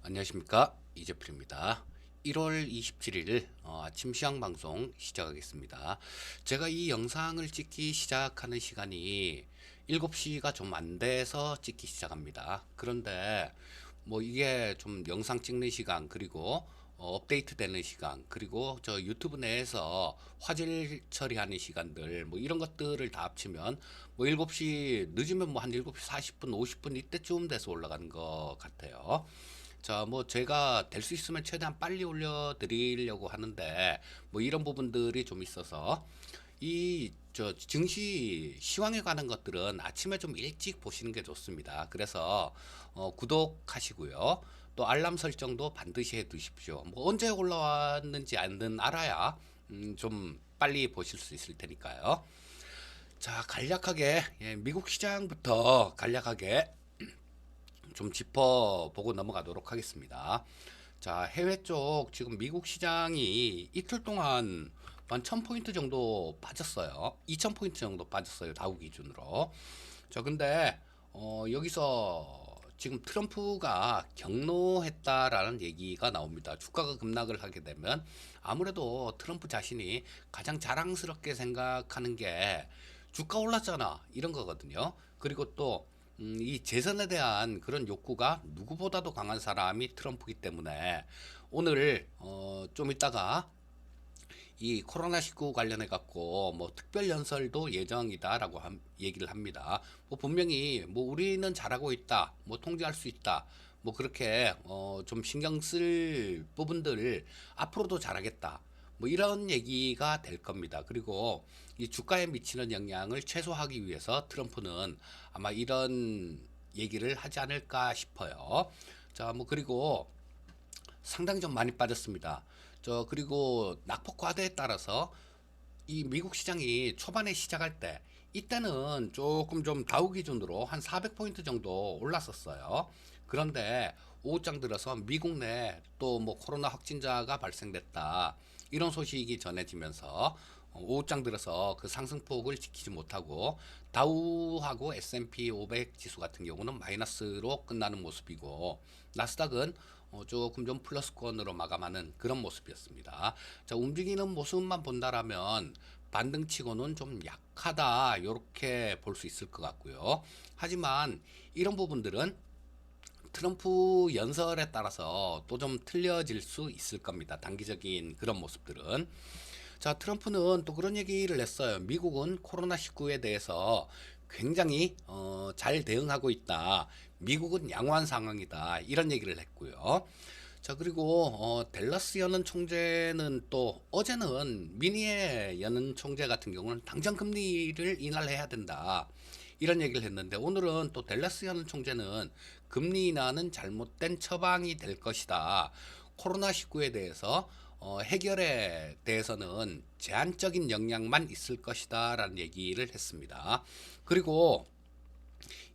안녕하십니까, 이재필입니다. 1월 27일 아침 시황 방송 시작하겠습니다. 제가 이 영상을 찍기 시작하는 시간이 7시가 좀 안 돼서 찍기 시작합니다. 그런데 뭐 이게 좀 영상 찍는 시간, 그리고 업데이트 되는 시간, 그리고 저 유튜브 내에서 화질 처리하는 시간들, 뭐 이런 것들을 다 합치면 뭐 7시 늦으면 뭐 한 7시 40분 50분 이때쯤 돼서 올라가는 것 같아요. 자, 뭐 제가 될 수 있으면 최대한 빨리 올려드리려고 하는데 뭐 이런 부분들이 좀 있어서 이 저 증시 시황에 관한 것들은 아침에 좀 일찍 보시는 게 좋습니다. 그래서 구독하시고요. 또 알람 설정도 반드시 해 두십시오. 뭐 언제 올라왔는지 안 알아야 좀 빨리 보실 수 있을 테니까요. 자, 간략하게 미국 시장부터 간략하게 좀 짚어보고 넘어가도록 하겠습니다. 자, 해외 쪽 지금 미국 시장이 이틀 동안 한 1000포인트 정도 빠졌어요. 2000포인트 정도 빠졌어요. 다우 기준으로. 자, 근데 여기서 지금 트럼프가 경로했다라는 얘기가 나옵니다. 주가가 급락을 하게 되면 아무래도 트럼프 자신이 가장 자랑스럽게 생각하는 게 주가 올랐잖아, 이런 거거든요. 그리고 또 이 재선에 대한 그런 욕구가 누구보다도 강한 사람이 트럼프이기 때문에 오늘 좀 이따가 이 코로나19 관련해 갖고 뭐 특별 연설도 예정이다라고 얘기를 합니다. 뭐 분명히 뭐 우리는 잘하고 있다, 뭐 통제할 수 있다, 뭐 그렇게 좀 신경 쓸 부분들을 앞으로도 잘하겠다. 뭐 이런 얘기가 될 겁니다. 그리고 이 주가에 미치는 영향을 최소화하기 위해서 트럼프는 아마 이런 얘기를 하지 않을까 싶어요. 자, 뭐 그리고 상당히 좀 많이 빠졌습니다. 그리고 낙폭 과대에 따라서 이 미국 시장이 초반에 시작할 때 이때는 조금 좀 다우 기준으로 한 400포인트 정도 올랐었어요. 그런데 오후장 들어서 미국 내 또 뭐 코로나 확진자가 발생됐다, 이런 소식이 전해지면서 오후장 들어서 그 상승폭을 지키지 못하고 다우하고 S&P 500 지수 같은 경우는 마이너스로 끝나는 모습이고, 나스닥은 조금 좀 플러스권으로 마감하는 그런 모습이었습니다. 자, 움직이는 모습만 본다라면 반등치고는 좀 약하다, 이렇게 볼 수 있을 것 같고요. 하지만 이런 부분들은 트럼프 연설에 따라서 또 좀 틀려질 수 있을 겁니다. 단기적인 그런 모습들은. 자, 트럼프는 또 그런 얘기를 했어요. 미국은 코로나19에 대해서 굉장히 잘 대응하고 있다. 미국은 양호한 상황이다, 이런 얘기를 했고요. 자, 그리고 댈러스 연은 총재는 또 어제는 미니의 연은 총재 같은 경우는 당장 금리를 인하해야 된다, 이런 얘기를 했는데, 오늘은 또 댈러스 연 총재는 금리 인하는 잘못된 처방이 될 것이다. 코로나19에 대해서 해결에 대해서는 제한적인 영향만 있을 것이다 라는 얘기를 했습니다. 그리고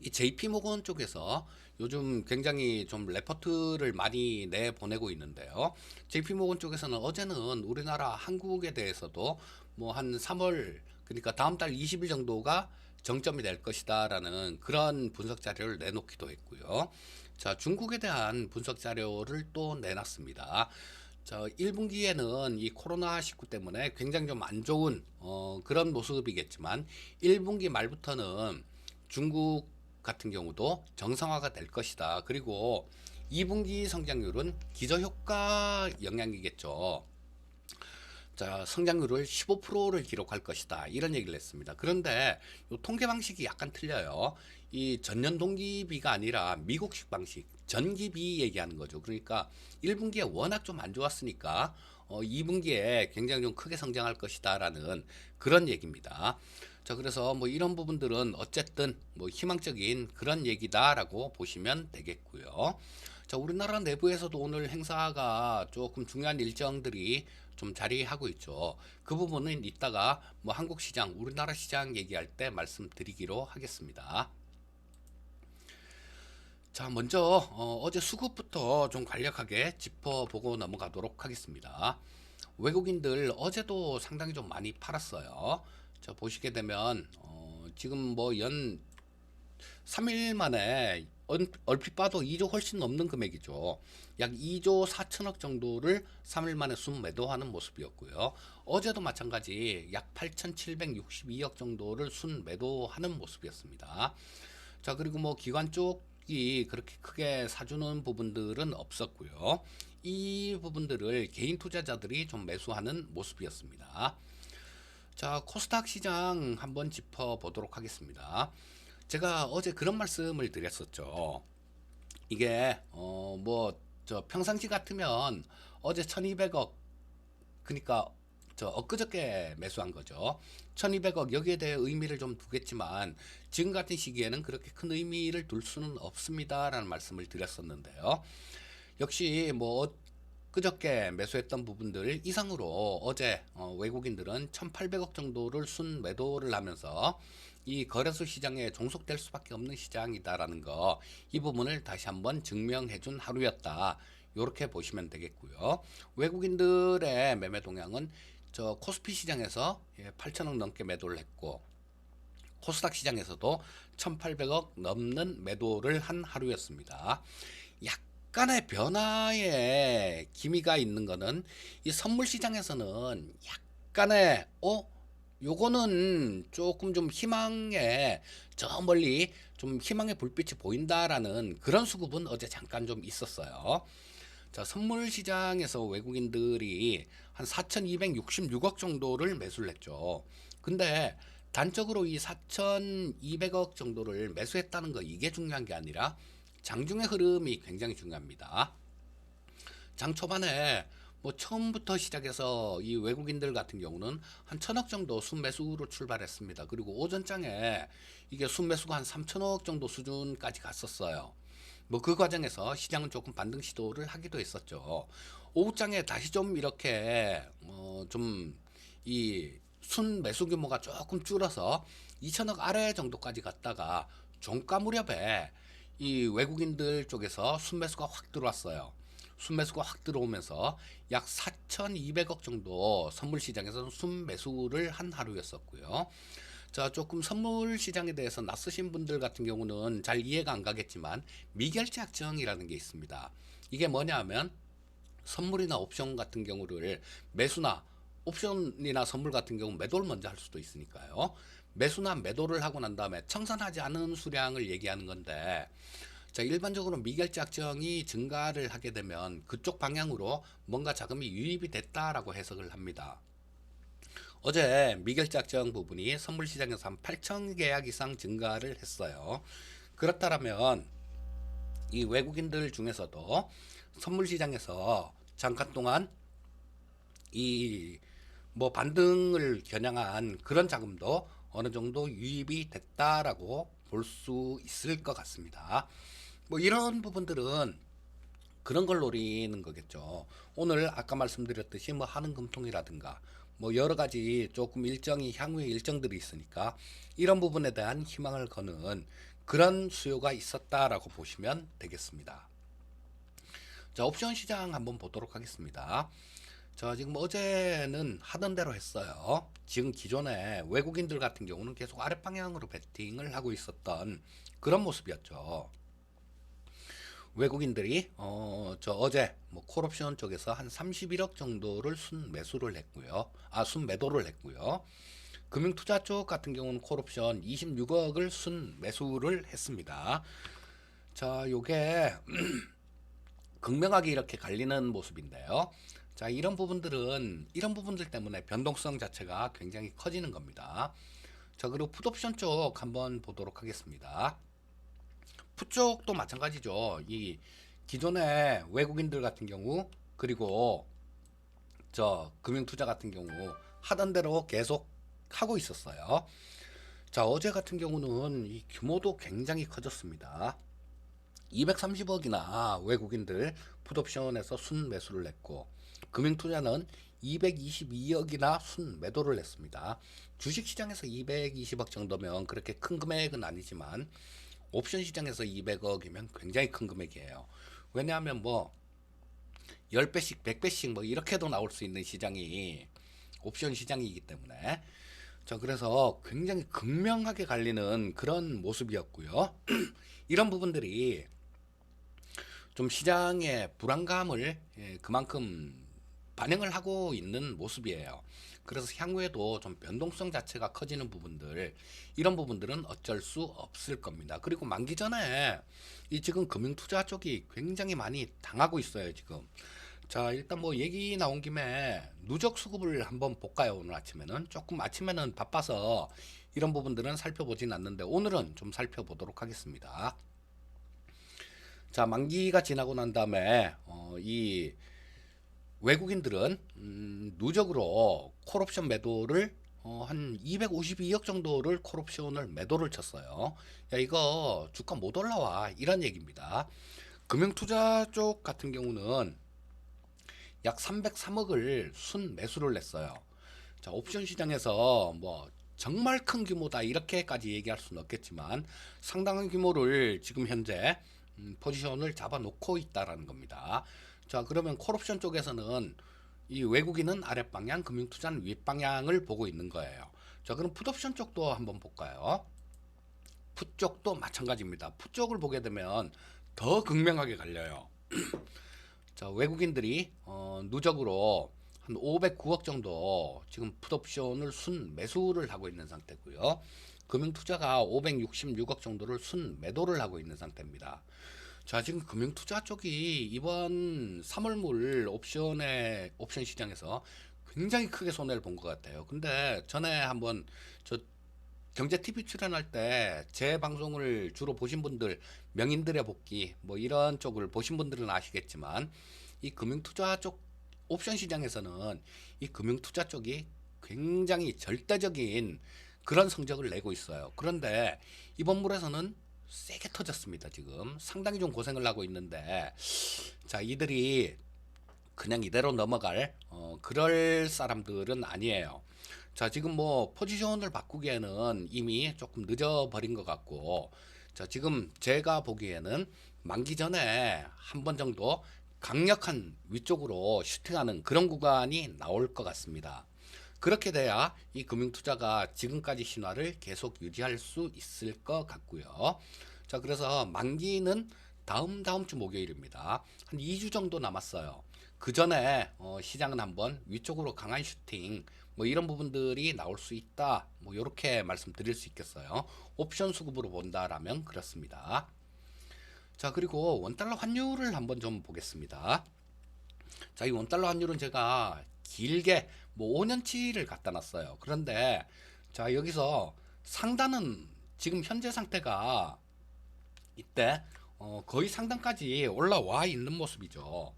이 JP모건 쪽에서 요즘 굉장히 좀 레포트를 많이 내보내고 있는데요. JP모건 쪽에서는 어제는 우리나라 한국에 대해서도 뭐 한 3월, 그러니까 다음 달 20일 정도가 정점이 될 것이다라는 그런 분석 자료를 내놓기도 했고요. 자, 중국에 대한 분석 자료를 또 내놨습니다. 자, 1분기에는 이 코로나19 때문에 굉장히 좀 안 좋은 그런 모습이겠지만 1분기 말부터는 중국 같은 경우도 정상화가 될 것이다. 그리고 2분기 성장률은 기저효과 영향이겠죠. 자, 성장률을 15%를 기록할 것이다, 이런 얘기를 했습니다. 그런데 이 통계 방식이 약간 틀려요. 이 전년 동기비가 아니라 미국식 방식, 전기비 얘기하는 거죠. 그러니까 1분기에 워낙 좀 안 좋았으니까 2분기에 굉장히 좀 크게 성장할 것이다라는 그런 얘기입니다. 자, 그래서 뭐 이런 부분들은 어쨌든 뭐 희망적인 그런 얘기다라고 보시면 되겠고요. 자, 우리나라 내부에서도 오늘 행사가 조금 중요한 일정들이 좀 자리하고 있죠. 그 부분은 이따가 뭐 한국 시장, 우리나라 시장 얘기할 때 말씀드리기로 하겠습니다. 자, 먼저 어제 수급부터 좀 간략하게 짚어보고 넘어가도록 하겠습니다. 외국인들 어제도 상당히 좀 많이 팔았어요. 자, 보시게 되면 지금 뭐 연 3일 만에 얼핏 봐도 2조 훨씬 넘는 금액이죠. 약 2조 4천억 정도를 3일 만에 순매도하는 모습이었고요. 어제도 마찬가지 약 8,762억 정도를 순매도하는 모습이었습니다. 자, 그리고 뭐 기관 쪽이 그렇게 크게 사주는 부분들은 없었고요. 이 부분들을 개인 투자자들이 좀 매수하는 모습이었습니다. 자, 코스닥 시장 한번 짚어보도록 하겠습니다. 제가 어제 그런 말씀을 드렸었죠. 이게 뭐 저 평상시 같으면 어제 1200억, 그러니까 저 엊그저께 매수한 거죠. 1200억 여기에 대해 의미를 좀 두겠지만 지금 같은 시기에는 그렇게 큰 의미를 둘 수는 없습니다라는 말씀을 드렸었는데요. 역시 뭐 그저께 매수했던 부분들 이상으로 어제 외국인들은 1800억 정도를 순매도를 하면서 이 거래소 시장에 종속될 수밖에 없는 시장이다라는 거, 이 부분을 다시 한번 증명해 준 하루였다. 이렇게 보시면 되겠고요. 외국인들의 매매 동향은 저 코스피 시장에서 8천억 넘게 매도를 했고 코스닥 시장에서도 1800억 넘는 매도를 한 하루였습니다. 약간의 변화에 기미가 있는 거는 이 선물 시장에서는 약간의 요거는 조금 좀 희망에, 저 멀리 좀 희망의 불빛이 보인다라는 그런 수급은 어제 잠깐 좀 있었어요. 자, 선물 시장에서 외국인들이 한 4,266억 정도를 매수를 했죠. 근데 단적으로 이 4,200억 정도를 매수했다는 거, 이게 중요한 게 아니라 장중의 흐름이 굉장히 중요합니다. 장 초반에 뭐 처음부터 시작해서 이 외국인들 같은 경우는 한 1,000억 정도 순매수로 출발했습니다. 그리고 오전장에 이게 순매수가 한 3,000억 정도 수준까지 갔었어요. 뭐 그 과정에서 시장은 조금 반등 시도를 하기도 했었죠. 오후장에 다시 좀 이렇게 좀 이 순매수 규모가 조금 줄어서 2,000억 아래 정도까지 갔다가 종가 무렵에 이 외국인들 쪽에서 순매수가 확 들어왔어요. 순매수가 확 들어오면서 약 4,200억 정도 선물 시장에서는 순매수를 한 하루였었고요. 자, 조금 선물 시장에 대해서 낯서신 분들 같은 경우는 잘 이해가 안 가겠지만 미결제 약정이라는 게 있습니다. 이게 뭐냐 하면 선물이나 옵션 같은 경우를 매수나 옵션이나 선물 같은 경우 매도를 먼저 할 수도 있으니까요. 매수나 매도를 하고 난 다음에 청산하지 않은 수량을 얘기하는 건데, 자, 일반적으로 미결제 약정이 증가를 하게 되면 그쪽 방향으로 뭔가 자금이 유입이 됐다라고 해석을 합니다. 어제 미결작정 부분이 선물 시장에서 한 8천 계약 이상 증가를 했어요. 그렇다면 이 외국인들 중에서도 선물 시장에서 잠깐 동안 이 뭐 반등을 겨냥한 그런 자금도 어느 정도 유입이 됐다라고 볼 수 있을 것 같습니다. 뭐 이런 부분들은 그런 걸 노리는 거겠죠. 오늘 아까 말씀드렸듯이 뭐 한은금통이라든가 뭐 여러 가지 조금 일정이 향후의 일정들이 있으니까 이런 부분에 대한 희망을 거는 그런 수요가 있었다라고 보시면 되겠습니다. 자, 옵션 시장 한번 보도록 하겠습니다. 자, 지금 어제는 하던 대로 했어요. 지금 기존에 외국인들 같은 경우는 계속 아랫 방향으로 베팅을 하고 있었던 그런 모습이었죠. 외국인들이 저 어제 뭐 콜옵션 쪽에서 한 31억 정도를 순매수를 했고요. 순매도를 했고요. 금융투자 쪽 같은 경우는 콜옵션 26억을 순매수를 했습니다. 자, 요게 극명하게 이렇게 갈리는 모습인데요. 자, 이런 부분들 때문에 변동성 자체가 굉장히 커지는 겁니다. 자, 그리고 풋옵션 쪽 한번 보도록 하겠습니다. 풋 쪽도 마찬가지죠. 이 기존의 외국인들 같은 경우, 그리고 저 금융투자 같은 경우 하던 대로 계속 하고 있었어요. 자, 어제 같은 경우는 이 규모도 굉장히 커졌습니다. 230억이나 외국인들 풋옵션에서 순매수를 했고, 금융투자는 222억이나 순매도를 했습니다. 주식시장에서 220억 정도면 그렇게 큰 금액은 아니지만 옵션 시장에서 200억이면 굉장히 큰 금액이에요. 왜냐하면 뭐 10배씩 100배씩 뭐 이렇게도 나올 수 있는 시장이 옵션 시장이기 때문에, 자, 그래서 굉장히 극명하게 갈리는 그런 모습이었고요. 이런 부분들이 좀 시장의 불안감을 그만큼 반영을 하고 있는 모습이에요. 그래서 향후에도 좀 변동성 자체가 커지는 부분들, 이런 부분들은 어쩔 수 없을 겁니다. 그리고 만기 전에 이 지금 금융투자 쪽이 굉장히 많이 당하고 있어요, 지금. 자, 일단 뭐 얘기 나온 김에 누적 수급을 한번 볼까요? 오늘 아침에는 조금 아침에는 바빠서 이런 부분들은 살펴보진 않는데 오늘은 좀 살펴보도록 하겠습니다. 자, 만기가 지나고 난 다음에 이 외국인들은 누적으로 콜옵션 매도를 한 252억 정도를 콜옵션을 매도를 쳤어요. 야, 이거 주가 못 올라와, 이런 얘기입니다. 금융투자 쪽 같은 경우는 약 303억을 순 매수를 냈어요. 자, 옵션 시장에서 뭐 정말 큰 규모다 이렇게까지 얘기할 수는 없겠지만 상당한 규모를 지금 현재 포지션을 잡아놓고 있다라는 겁니다. 자, 그러면 콜옵션 쪽에서는 이 외국인은 아랫방향, 금융투자는 윗방향을 보고 있는 거예요. 자, 그럼 풋옵션 쪽도 한번 볼까요? 풋 쪽도 마찬가지입니다. 풋 쪽을 보게 되면 더 극명하게 갈려요. 자, 외국인들이 누적으로 한 509억 정도 지금 풋옵션을 순 매수를 하고 있는 상태고요. 금융투자가 566억 정도를 순 매도를 하고 있는 상태입니다. 자, 지금 금융투자 쪽이 이번 3월물 옵션 시장에서 굉장히 크게 손해를 본 것 같아요. 근데 전에 한번 저 경제 TV 출연할 때 제 방송을 주로 보신 분들, 명인들의 복귀 뭐 이런 쪽을 보신 분들은 아시겠지만 이 금융투자 쪽 옵션 시장에서는 이 금융투자 쪽이 굉장히 절대적인 그런 성적을 내고 있어요. 그런데 이번 물에서는 세게 터졌습니다. 지금 상당히 좀 고생을 하고 있는데, 자, 이들이 그냥 이대로 넘어갈 그럴 사람들은 아니에요. 자, 지금 뭐 포지션을 바꾸기에는 이미 조금 늦어버린 것 같고, 자, 지금 제가 보기에는 만기 전에 한 번 정도 강력한 위쪽으로 슈팅하는 그런 구간이 나올 것 같습니다. 그렇게 돼야 이 금융투자가 지금까지 신화를 계속 유지할 수 있을 것 같고요. 자, 그래서 만기는 다음 주 목요일입니다. 한 2주 정도 남았어요. 그 전에 시장은 한번 위쪽으로 강한 슈팅 뭐 이런 부분들이 나올 수 있다. 뭐 이렇게 말씀드릴 수 있겠어요. 옵션 수급으로 본다라면 그렇습니다. 자, 그리고 원달러 환율을 한번 좀 보겠습니다. 자, 이 원달러 환율은 제가 길게 뭐 5년치를 갖다 놨어요. 그런데 자, 여기서 상단은 지금 현재 상태가 이때 거의 상단까지 올라와 있는 모습이죠.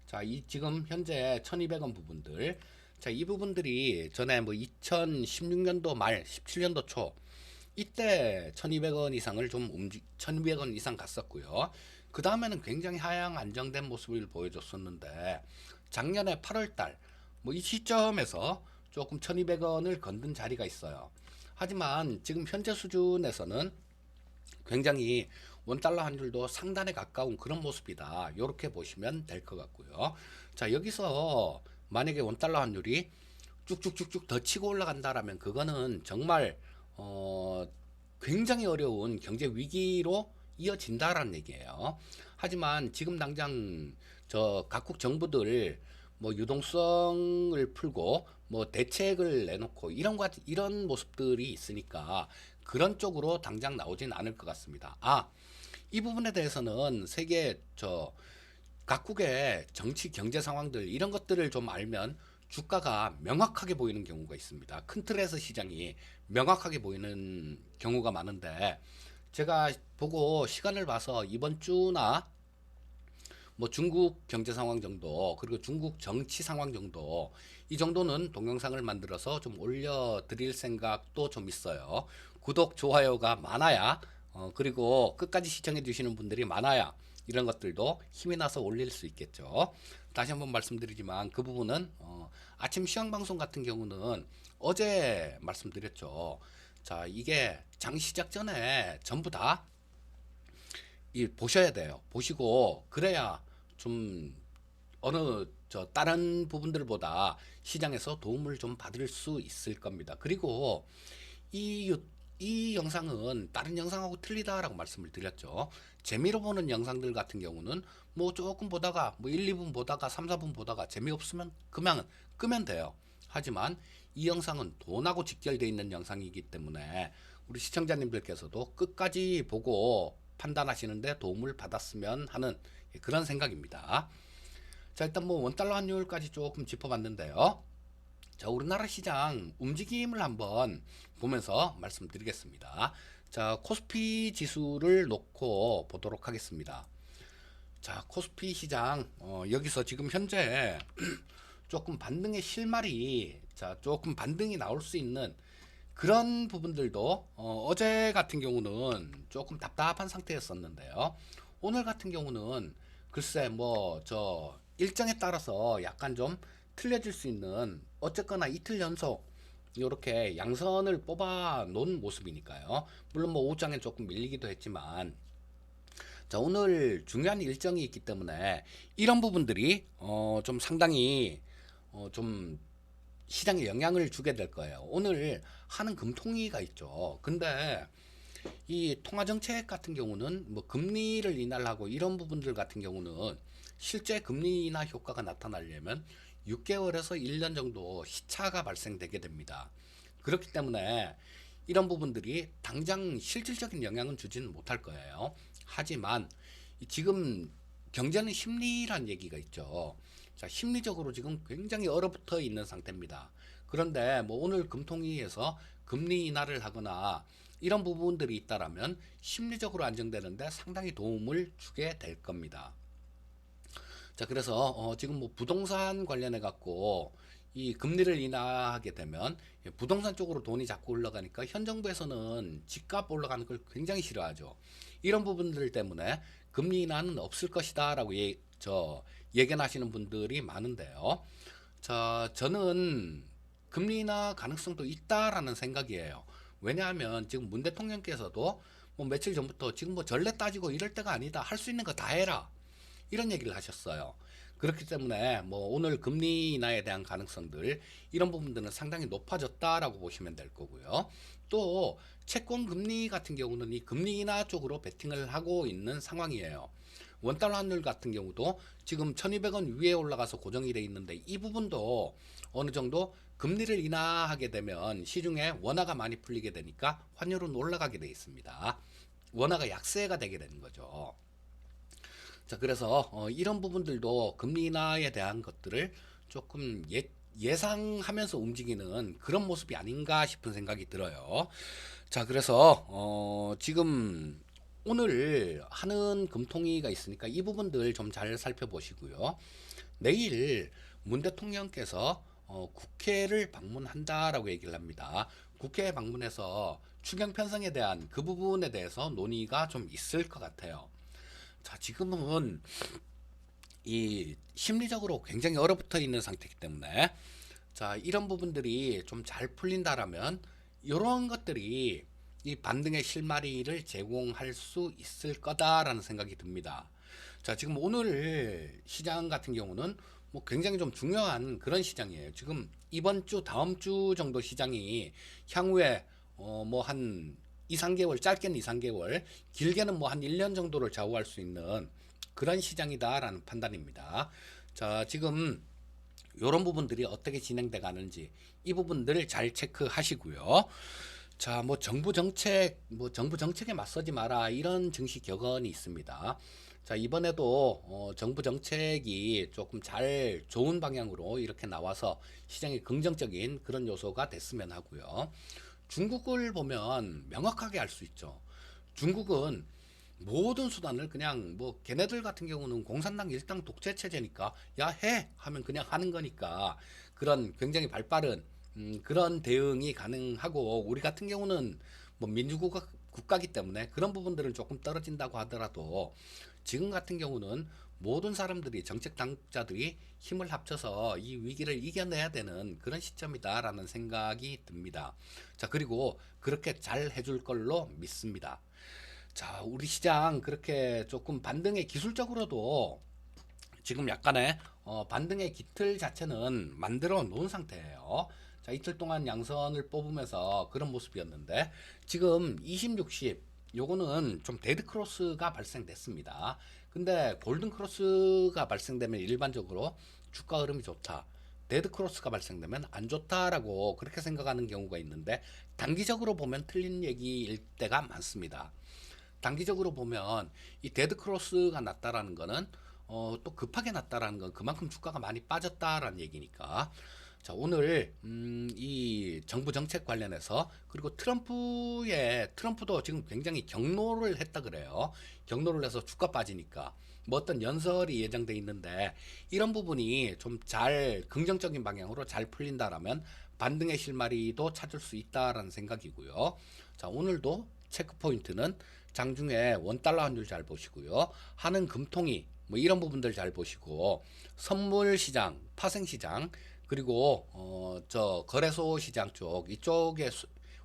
자, 이 지금 현재 1200원 부분들, 자, 이 부분들이 전에 뭐 2016년도 말 17년도 초 이때 1200원 이상을 1200원 이상 갔었고요. 그 다음에는 굉장히 하향 안정된 모습을 보여줬었는데 작년에 8월달 뭐 이 시점에서 조금 1200원을 건든 자리가 있어요. 하지만 지금 현재 수준에서는 굉장히 원달러 환율도 상단에 가까운 그런 모습이다. 이렇게 보시면 될 것 같고요. 자, 여기서 만약에 원달러 환율이 쭉쭉쭉쭉 더 치고 올라간다라면 그거는 정말 굉장히 어려운 경제 위기로 이어진다라는 얘기예요. 하지만 지금 당장 저 각국 정부들 뭐 유동성을 풀고 뭐 대책을 내놓고 이런 모습들이 있으니까 그런 쪽으로 당장 나오진 않을 것 같습니다. 아, 이 부분에 대해서는 세계 저 각국의 정치 경제 상황들 이런 것들을 좀 알면 주가가 명확하게 보이는 경우가 있습니다. 큰 틀에서 시장이 명확하게 보이는 경우가 많은데 제가 보고 시간을 봐서 이번 주나 뭐 중국 경제 상황 정도 그리고 중국 정치 상황 정도 이 정도는 동영상을 만들어서 좀 올려드릴 생각도 좀 있어요. 구독 좋아요가 많아야 그리고 끝까지 시청해 주시는 분들이 많아야 이런 것들도 힘이 나서 올릴 수 있겠죠. 다시 한번 말씀드리지만 그 부분은 아침 시황 방송 같은 경우는 어제 말씀드렸죠. 자, 이게 장 시작 전에 전부 다 보셔야 돼요. 보시고 그래야 좀 어느 저 다른 부분들보다 시장에서 도움을 좀 받을 수 있을 겁니다. 그리고 이 이 영상은 다른 영상하고 틀리다라고 말씀을 드렸죠. 재미로 보는 영상들 같은 경우는 뭐 조금 보다가 뭐 1, 2분 보다가 3, 4분 보다가 재미없으면 그냥 끄면 돼요. 하지만 이 영상은 돈하고 직결되어 있는 영상이기 때문에 우리 시청자님들께서도 끝까지 보고 판단하시는데 도움을 받았으면 하는 그런 생각입니다. 자, 일단 뭐 원달러 환율까지 조금 짚어봤는데요. 자, 우리나라 시장 움직임을 한번 보면서 말씀드리겠습니다. 자, 코스피 지수를 놓고 보도록 하겠습니다. 자, 코스피 시장 여기서 지금 현재 조금 반등의 실마리, 자, 조금 반등이 나올 수 있는 그런 부분들도 어제 같은 경우는 조금 답답한 상태였었는데요. 오늘 같은 경우는 글쎄 뭐 저 일정에 따라서 약간 좀 틀려질 수 있는, 어쨌거나 이틀 연속 이렇게 양선을 뽑아 놓은 모습이니까요. 물론 뭐 오후장에 조금 밀리기도 했지만, 자, 오늘 중요한 일정이 있기 때문에 이런 부분들이 좀 상당히 좀 시장에 영향을 주게 될 거예요. 오늘 하는 금통위가 있죠. 근데 이 통화 정책 같은 경우는 뭐 금리를 인하하고 이런 부분들 같은 경우는 실제 금리 인하 효과가 나타나려면 6개월에서 1년 정도 시차가 발생되게 됩니다. 그렇기 때문에 이런 부분들이 당장 실질적인 영향은 주지는 못할 거예요. 하지만 지금 경제는 심리란 얘기가 있죠. 자, 심리적으로 지금 굉장히 얼어붙어 있는 상태입니다. 그런데 뭐 오늘 금통위에서 금리 인하를 하거나 이런 부분들이 있다라면 심리적으로 안정되는데 상당히 도움을 주게 될 겁니다. 자, 그래서 지금 뭐 부동산 관련해 갖고 이 금리를 인하하게 되면 부동산 쪽으로 돈이 자꾸 올라가니까 현 정부에서는 집값 올라가는 걸 굉장히 싫어하죠. 이런 부분들 때문에 금리 인하는 없을 것이다라고 예견하시는 분들이 많은데요. 자, 저는 금리 인하 가능성도 있다라는 생각이에요. 왜냐하면 지금 문 대통령께서도 뭐 며칠 전부터 지금 뭐 전례 따지고 이럴 때가 아니다. 할 수 있는 거 다 해라. 이런 얘기를 하셨어요. 그렇기 때문에 뭐 오늘 금리 인하에 대한 가능성들, 이런 부분들은 상당히 높아졌다라고 보시면 될 거고요. 또 채권 금리 같은 경우는 이 금리 인하 쪽으로 베팅을 하고 있는 상황이에요. 원달러 환율 같은 경우도 지금 1200원 위에 올라가서 고정이 돼 있는데, 이 부분도 어느 정도 금리를 인하하게 되면 시중에 원화가 많이 풀리게 되니까 환율은 올라가게 돼 있습니다. 원화가 약세가 되게 되는 거죠. 자, 그래서 이런 부분들도 금리 인하에 대한 것들을 조금 예상하면서 움직이는 그런 모습이 아닌가 싶은 생각이 들어요. 자, 그래서 지금 오늘 하는 금통위가 있으니까 이 부분들 좀 잘 살펴보시고요. 내일 문 대통령께서 국회를 방문한다라고 얘기를 합니다. 국회에 방문해서 추경 편성에 대한 그 부분에 대해서 논의가 좀 있을 것 같아요. 자, 지금은 이 심리적으로 굉장히 얼어붙어 있는 상태이기 때문에, 자, 이런 부분들이 좀 잘 풀린다라면 이런 것들이 이 반등의 실마리를 제공할 수 있을 거다라는 생각이 듭니다. 자, 지금 오늘 시장 같은 경우는 뭐 굉장히 좀 중요한 그런 시장이에요. 지금 이번 주, 다음 주 정도 시장이 향후에 뭐 한 2, 3개월, 짧게는 2, 3개월, 길게는 뭐 한 1년 정도를 좌우할 수 있는 그런 시장이다라는 판단입니다. 자, 지금 이런 부분들이 어떻게 진행돼 가는지 이 부분들을 잘 체크하시고요. 자, 뭐 정부 정책에 맞서지 마라, 이런 증시 격언이 있습니다. 자, 이번에도 정부 정책이 조금 잘 좋은 방향으로 이렇게 나와서 시장이 긍정적인 그런 요소가 됐으면 하고요. 중국을 보면 명확하게 알 수 있죠. 중국은 모든 수단을 그냥 뭐 걔네들 같은 경우는 공산당 일당 독재 체제니까 야 해 하면 그냥 하는 거니까 그런 굉장히 발빠른 그런 대응이 가능하고, 우리 같은 경우는 뭐 국가기 때문에 그런 부분들은 조금 떨어진다고 하더라도 지금 같은 경우는 모든 사람들이, 정책 당국자들이 힘을 합쳐서 이 위기를 이겨내야 되는 그런 시점이다라는 생각이 듭니다. 자, 그리고 그렇게 잘 해줄 걸로 믿습니다. 자, 우리 시장 그렇게 조금 반등의 기술적으로도 지금 약간의 반등의 기틀 자체는 만들어 놓은 상태예요. 자, 이틀 동안 양선을 뽑으면서 그런 모습이었는데 지금 20, 60 요거는 좀 데드 크로스가 발생됐습니다. 근데 골든 크로스가 발생되면 일반적으로 주가 흐름이 좋다. 데드 크로스가 발생되면 안 좋다라고 그렇게 생각하는 경우가 있는데 단기적으로 보면 틀린 얘기일 때가 많습니다. 단기적으로 보면 이 데드 크로스가 났다라는 거는 또 급하게 났다라는 건 그만큼 주가가 많이 빠졌다라는 얘기니까. 자, 오늘 이 정부 정책 관련해서 그리고 트럼프도 지금 굉장히 경로를 했다 그래요. 경로를 해서 주가 빠지니까 뭐 어떤 연설이 예정돼 있는데 이런 부분이 좀 잘 긍정적인 방향으로 잘 풀린다라면 반등의 실마리도 찾을 수 있다라는 생각이고요. 자, 오늘도 체크 포인트는 장중에 원달러 환율 잘 보시고요. 하는 금통이 뭐 이런 부분들 잘 보시고 선물 시장, 파생 시장 그리고 저 거래소 시장 쪽 이쪽에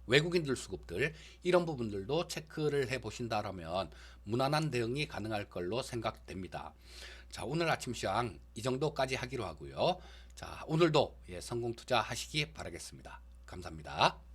외국인들 수급들 이런 부분들도 체크를 해 보신다라면 무난한 대응이 가능할 걸로 생각됩니다. 자, 오늘 아침 시황 이 정도까지 하기로 하고요. 자, 오늘도 성공 투자하시기 바라겠습니다. 감사합니다.